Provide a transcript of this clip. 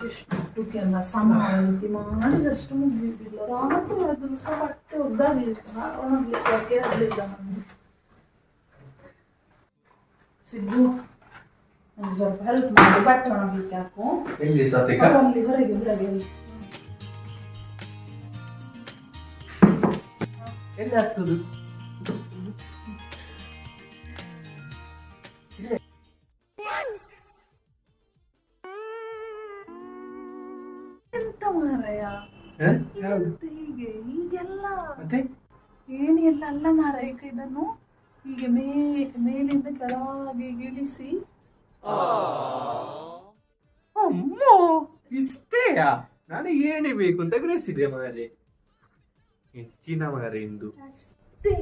ಎಷ್ಟು ಕೆಲಸ ಮಾಹಿತಿ ಮಾಡಿದಷ್ಟು ಮುಗಿದಿಲ್ಲ. ರಾತ್ರಿ ಆದ್ರೂ ಸಹ ಬಟ್ಟೆ ಒದ್ದಾಗಲಿಲ್ಲ, ಒಣಗ್ಲಿಕ್ಕೆ ಆಗಲಿಲ್ಲ. ನಮ್ಗೆ ಸಿದ್ದು ನಂಗೆ ಸ್ವಲ್ಪ ಹೆಲ್ಪ್ ಮಾಡಿ ಬಟ್ಟೆ ಒಣಗ್ಲಿಕ್ಕೆ ಹಾಕು. ಎಲ್ಲಿ ಸತಿಕ? ಅಲ್ಲಿ ಹೊರಗೆ ಹೊರಗೆ ಎಲ್ಲಿ ಆಗ್ತದೆ? ಎಂತ ಮಾರಾಯ ಹೀಗೆ ಹೀಗೆಲ್ಲ ಮತ್ತೆ ಏನೆಲ್ಲ ಅಲ್ಲ ಮಾರಾಯ. ಈಗ ಇದನ್ನು ಹೀಗೆ ಮೇಲಿಂದ ಕೆಳಗೆ ಇಳಿಸಿ. ಅಮ್ಮೋ ಇಷ್ಟೇಯಾ? ನಾನು ಏನೇ ಬೇಕು ಅಂತ ಗ್ರಹಿಸಿದೆ ಮಾರೆ. ಹೆಚ್ಚಿನ ಮಾರೆ ಇಂದು ಅಷ್ಟೇ.